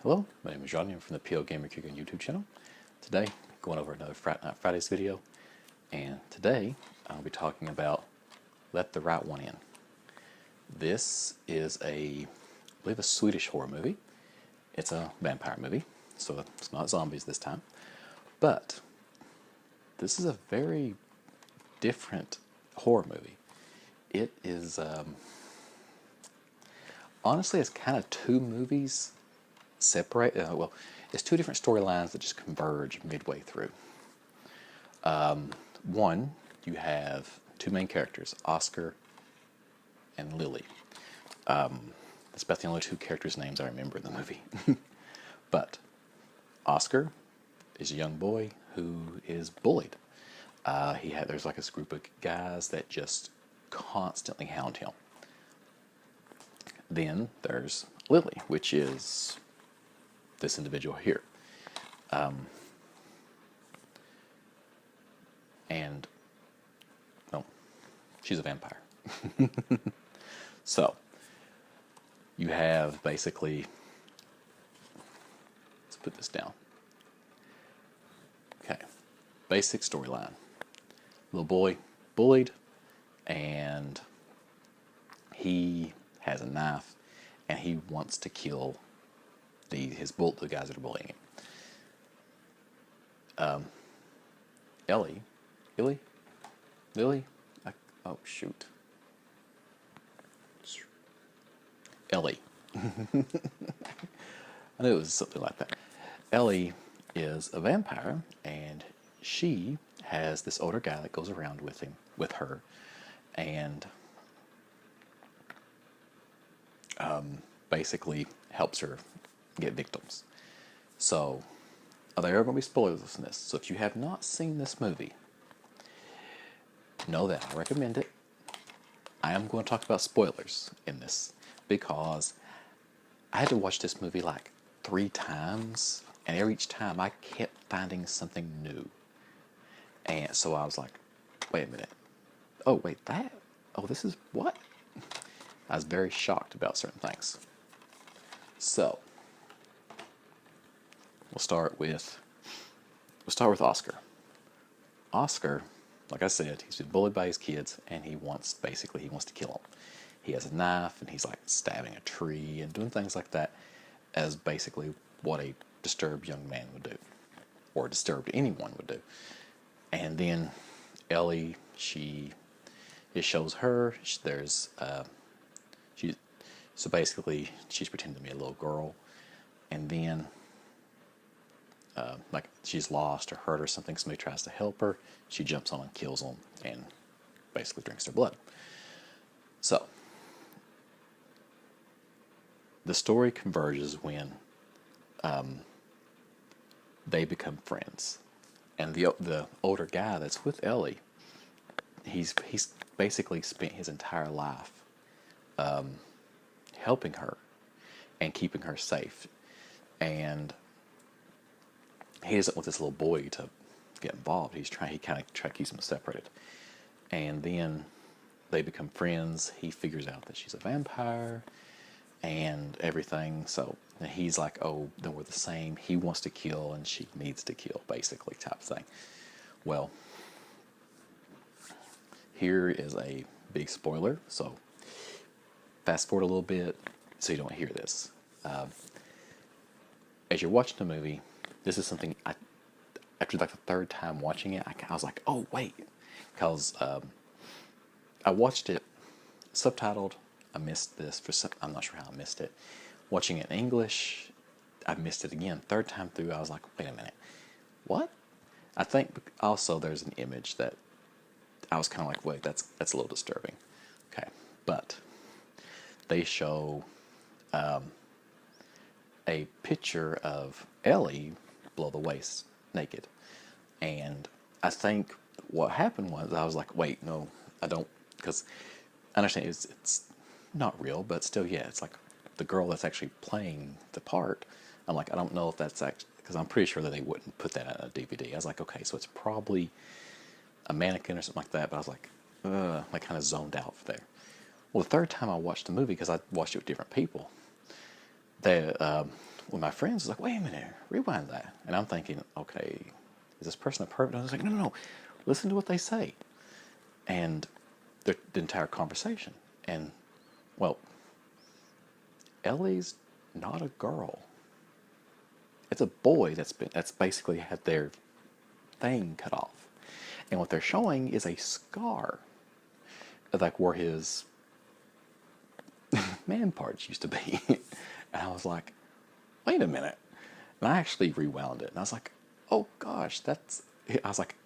Hello, my name is Johnny. I'm from the pOedGamerQuehegan YouTube channel. Today, going over another Fright Night Fridays video, and today I'll be talking about Let the Right One In. This is I believe, a Swedish horror movie. It's a vampire movie, so it's not zombies this time. But this is a very different horror movie. It is, honestly, it's kind of two movies separate. Well, it's two different storylines that just converge midway through. One, you have two main characters, Oscar and Lily. That's about the only two characters' names I remember in the movie. But Oscar is a young boy who is bullied. There's like this group of guys that just constantly hound him. Then there's Lily, which is this individual here. And, well, she's a vampire. So, you have basically, let's put this down. Okay, basic storyline. Little boy bullied, and he has a knife, and he wants to kill the guys that are bullying him. Lily? Oh shoot. Ellie. I knew it was something like that. Ellie is a vampire, and she has this older guy that goes around with her, and basically helps her get victims. So, there are going to be spoilers in this. So if you have not seen this movie, know that I recommend it. I am going to talk about spoilers in this because I had to watch this movie like 3 times, and each time I kept finding something new. And so I was like, wait a minute. Oh, wait, that? Oh, this is what? I was very shocked about certain things. So, we'll start with Oscar. Oscar, like I said, he's been bullied by his kids, and he wants to kill them. He has a knife, and he's like stabbing a tree and doing things like that, as basically what a disturbed young man would do, or disturbed anyone would do. And then Ellie, it shows her. So basically, she's pretending to be a little girl, and then, like, she's lost or hurt or something. Somebody tries to help her. She jumps on and kills them, and basically drinks their blood. So, the story converges when they become friends, and the older guy that's with Ellie, he's basically spent his entire life helping her and keeping her safe, and he doesn't want this little boy to get involved. He kind of keeps them separated, and then they become friends. He figures out that she's a vampire and everything. So he's like, oh, then we're the same. He wants to kill and she needs to kill, basically, type thing. Well, here is a big spoiler, so fast forward a little bit so you don't hear this. As you're watching the movie, this is something after like the 3rd time watching it, I was like, oh wait, because I watched it subtitled. I missed this I'm not sure how I missed it. Watching it in English, I missed it again. 3rd time through, I was like, wait a minute, what? I think also there's an image that I was kind of like, wait, that's a little disturbing. Okay, but they show a picture of Ellie below the waist, naked. And I think what happened was, I was like, wait, no, I don't, because I understand it's not real, but still, yeah, it's like the girl that's actually playing the part. I'm like, I don't know if that's actually, because I'm pretty sure that they wouldn't put that on a DVD. I was like, okay, so it's probably a mannequin or something like that, but I was like, I kind of zoned out there. Well, the 3rd time I watched the movie, because I watched it with different people, when my friends was like, wait a minute, rewind that. And I'm thinking, okay, is this person a pervert? And I was like, no, no, no, listen to what they say. And the entire conversation. And, well, Ellie's not a girl. It's a boy that's basically had their thing cut off. And what they're showing is a scar of like where his man parts used to be. And I was like, wait a minute. And I actually rewound it. And I was like, oh gosh, I was like,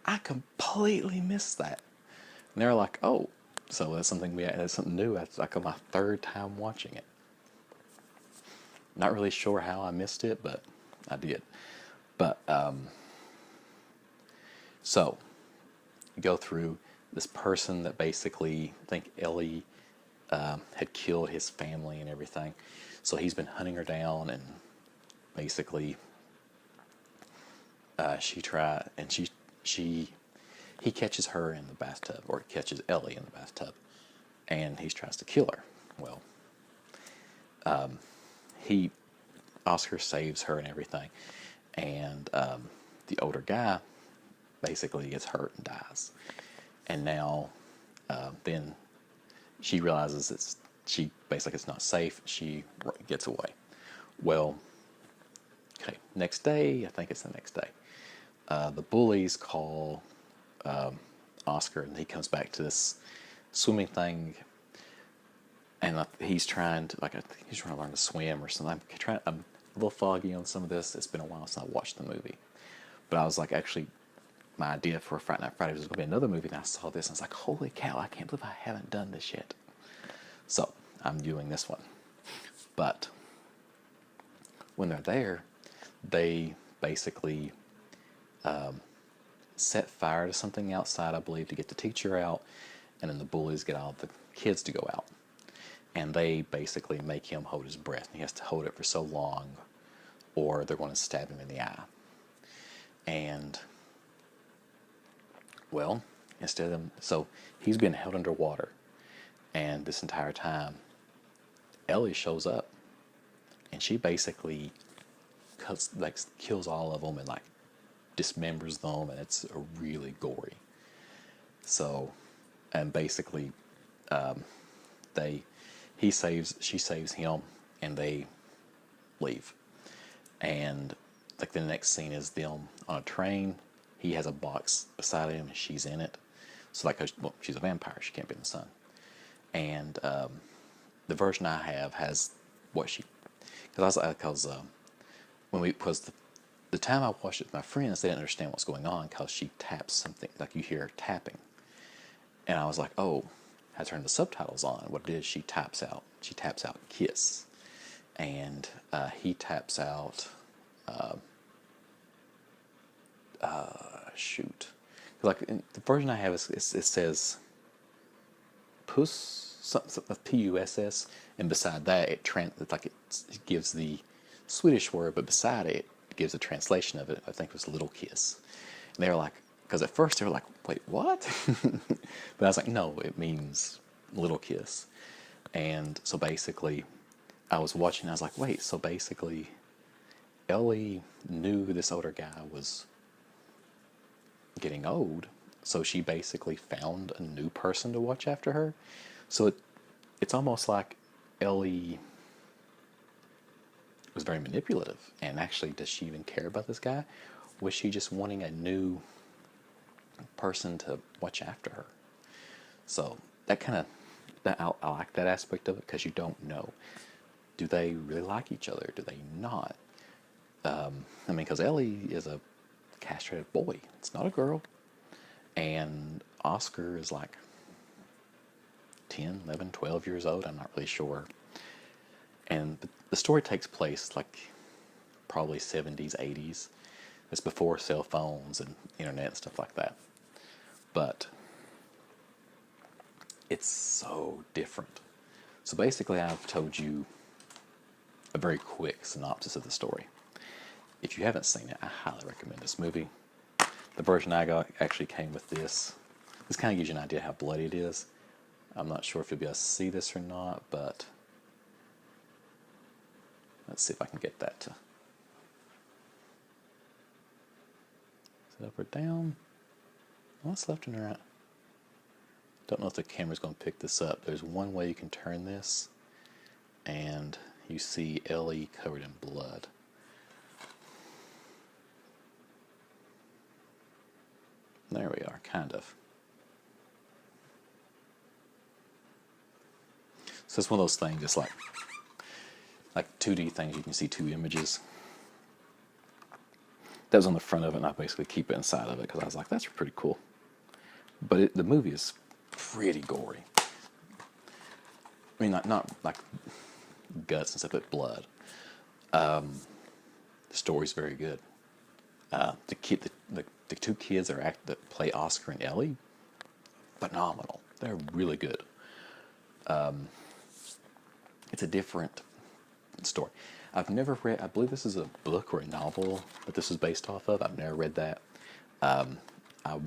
I completely missed that. And they were like, oh, so that's something new. That's like on my third time watching it. Not really sure how I missed it, but I did. But, so, you go through this person that basically, I think Ellie had killed his family and everything. So he's been hunting her down, and basically, he catches her in the bathtub, or catches Ellie in the bathtub, and he tries to kill her. Well, Oscar saves her and everything, and the older guy basically gets hurt and dies. And now, then she realizes it's not safe. She gets away. Well, okay, next day, I think it's the next day, the bullies call Oscar, and he comes back to this swimming thing, and he's trying to learn to swim or something. I'm a little foggy on some of this. It's been a while since I watched the movie, but I was like, actually, my idea for Fright Night Friday was going to be another movie, and I saw this, and I was like, holy cow, I can't believe I haven't done this yet. So I'm doing this one. But when they're there, they basically set fire to something outside, I believe, to get the teacher out, and then the bullies get all the kids to go out. And they basically make him hold his breath. And he has to hold it for so long, or they're going to stab him in the eye. And, well, so he's been held underwater. And this entire time, Ellie shows up. And she basically kills all of them and dismembers them. And it's really gory. So, and basically, she saves him, and they leave. And the next scene is them on a train. He has a box beside him, and she's in it. So she's a vampire, she can't be in the sun. And the version I have has what she, because the time I watched it with my friends, they didn't understand what's going on because she taps something, like you hear her tapping. And I was like, oh, I turned the subtitles on. What it is, she taps out kiss. And he taps out, shoot. The version I have, it says puss, P-U-S-S, and beside that, it gives the Swedish word, but beside it, it gives a translation of it. I think it was little kiss. And they were like, because at first they were like, wait, what? But I was like, no, it means little kiss. And so basically, I was watching, I was like, wait, so basically, Ellie knew this older guy was getting old, so she basically found a new person to watch after her. So it's almost like Ellie was very manipulative. And actually, does she even care about this guy? Was she just wanting a new person to watch after her? So I like that aspect of it, because you don't know. Do they really like each other? Do they not? Because Ellie is a castrated boy. It's not a girl. And Oscar is 10, 11, 12 years old. I'm not really sure. And the story takes place probably 70s, 80s. It's before cell phones and internet and stuff like that. But it's so different. So basically, I've told you a very quick synopsis of the story. If you haven't seen it, I highly recommend this movie. The version I got actually came with this. This kind of gives you an idea how bloody it is. I'm not sure if you'll be able to see this or not, but Let's see if I can get that to. Is it up or down? Well, it's left and right. Don't know if the camera's going to pick this up. There's one way you can turn this, and you see Ellie covered in blood. There we are, kind of. So it's one of those things, just like 2D things, you can see two images. That was on the front of it, and I basically keep it inside of it because I was like, that's pretty cool. But the movie is pretty gory. I mean, not like guts and stuff, but blood. The story's very good. The two kids that play Oscar and Ellie, phenomenal. They're really good. It's a different story. I've never read. I believe this is a book or a novel that this is based off of. I've never read that. I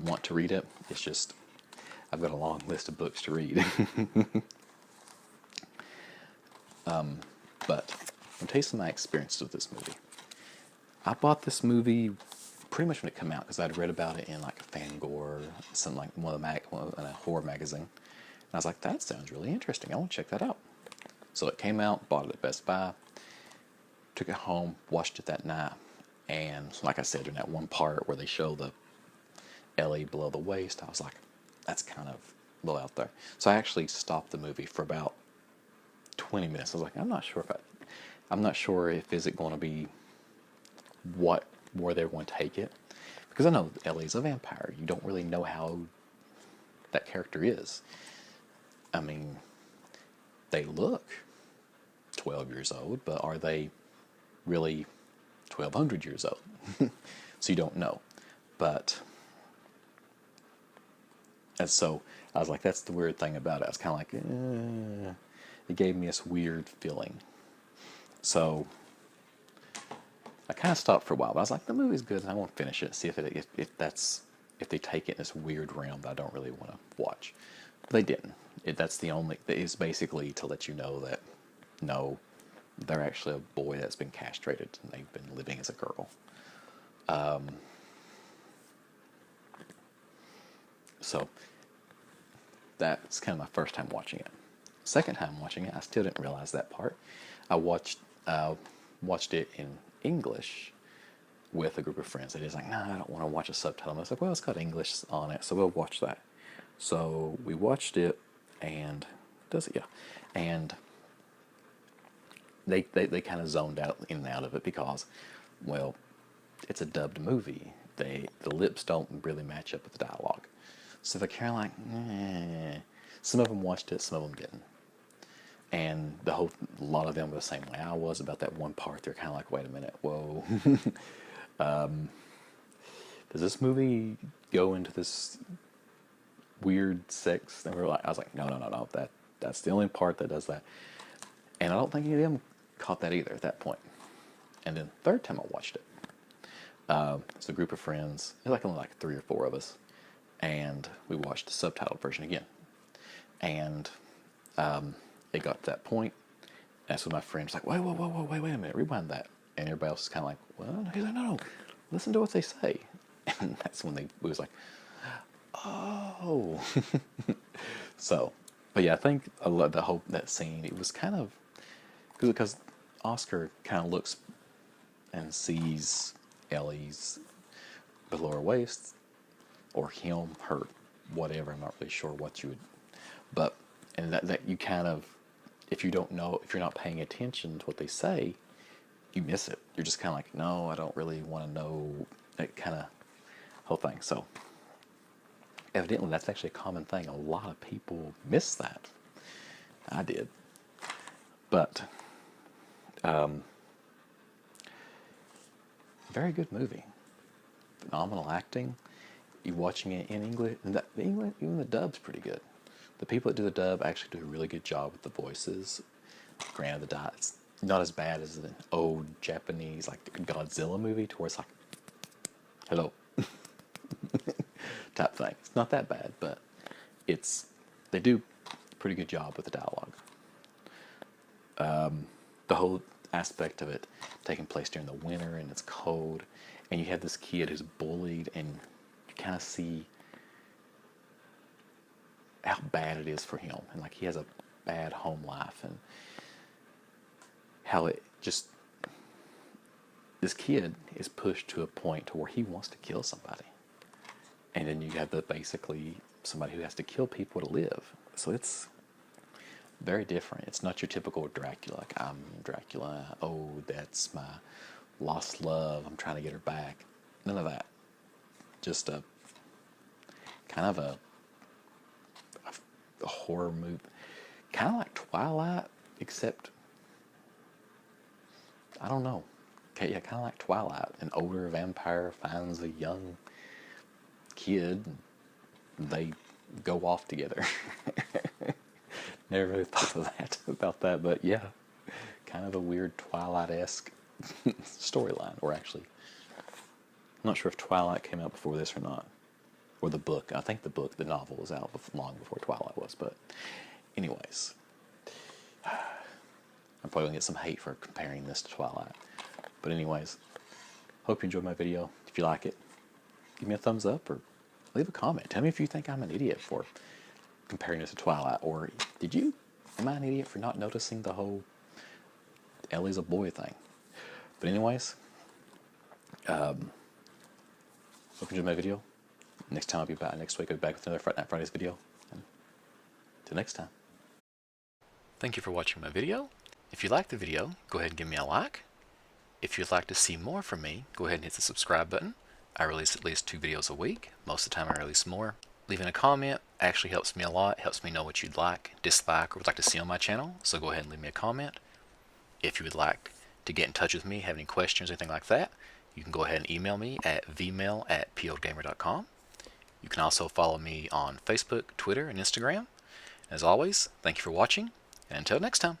want to read it. It's just I've got a long list of books to read. But I'll tell you some of my experiences with this movie. I bought this movie pretty much when it came out because I'd read about it in like Fangor, something like in a horror magazine. And I was like, that sounds really interesting. I want to check that out. So it came out, bought it at Best Buy, took it home, watched it that night, and like I said, during that one part where they show the Ellie below the waist, I was like, that's kind of a little out there. So I actually stopped the movie for about 20 minutes. I was like, I'm not sure if is it going to be where they're going to take it, because I know Ellie's a vampire. You don't really know how that character is. I mean, they look 12 years old, but are they really 1,200 years old? So you don't know. But, and so I was like, that's the weird thing about it. I was kind of like, it gave me this weird feeling. So I kind of stopped for a while, but I was like, the movie's good, and I want to finish it, see if they take it in this weird realm that I don't really want to watch. But they didn't. It's basically to let you know that, no, they're actually a boy that's been castrated, and they've been living as a girl. So that's kind of my first time watching it. Second time watching it, I still didn't realize that part. I watched it in English with a group of friends. They just like, nah, I don't want to watch a subtitle. And I was like, well, it's got English on it, so we'll watch that. So we watched it, and does it? Yeah. And they kind of zoned out in and out of it because, well, it's a dubbed movie. The lips don't really match up with the dialogue. So they're kind of like, eh. Some of them watched it, some of them didn't. And a lot of them were the same way I was about that one part. They're kind of like, wait a minute, whoa. Does this movie go into this weird sex? And I was like, no. That's the only part that does that. And I don't think any of them caught that either at that point. And then third time I watched it, it's a group of friends. It was only 3 or 4 of us, and we watched the subtitled version again. And it got to that point. That's when my friend's like, wait a minute, rewind that. And everybody else is kind of like, what? He's like, no, listen to what they say. And that's when we was like, oh. So, but yeah, I think I love that scene. It was kind of, because Oscar kind of looks and sees Ellie's below her waist, or him, her, whatever. I'm not really sure what you would, but, and that you kind of, if you don't know, if you're not paying attention to what they say, you miss it. You're just kind of like, no, I don't really want to know, that kind of whole thing. So evidently that's actually a common thing. A lot of people miss that. I did. But very good movie. Phenomenal acting. You watching it in English, and even the dub's pretty good. The people that do the dub actually do a really good job with the voices. Granted, it's not as bad as an old Japanese Godzilla movie, to where it's like, hello, type thing. It's not that bad, but they do a pretty good job with the dialogue. The whole aspect of it taking place during the winter and it's cold, and you have this kid who's bullied, and you kind of see how bad it is for him, and like he has a bad home life, and how it just, this kid is pushed to a point to where he wants to kill somebody, and then you have the basically somebody who has to kill people to live. So it's very different. It's not your typical Dracula, like I'm Dracula, oh that's my lost love, I'm trying to get her back. None of that. Just a kind of a horror movie, kind of like Twilight, except I don't know. Okay, yeah, kind of like Twilight. An older vampire finds a young kid, and they go off together. Never really thought of that about that, but yeah, kind of a weird Twilight-esque storyline. Or actually, I'm not sure if Twilight came out before this or not, or the book. I think the novel was out long before Twilight was. But anyways, I'm probably gonna get some hate for comparing this to Twilight. But anyways, hope you enjoyed my video. If you like it, give me a thumbs up or leave a comment. Tell me if you think I'm an idiot for comparing this to Twilight, or am I an idiot for not noticing the whole Ellie's a boy thing? But anyways, hope you enjoyed my video. Next time I'll be back. Next week I'll be back with another Fright Night Fridays video. And until next time. Thank you for watching my video. If you liked the video, go ahead and give me a like. If you'd like to see more from me, go ahead and hit the subscribe button. I release at least 2 videos a week. Most of the time I release more. Leaving a comment actually helps me a lot. It helps me know what you'd like, dislike, or would like to see on my channel. So go ahead and leave me a comment. If you would like to get in touch with me, have any questions, anything like that, you can go ahead and email me at vmail@pOedGamer.com. You can also follow me on Facebook, Twitter, and Instagram. As always, thank you for watching, and until next time.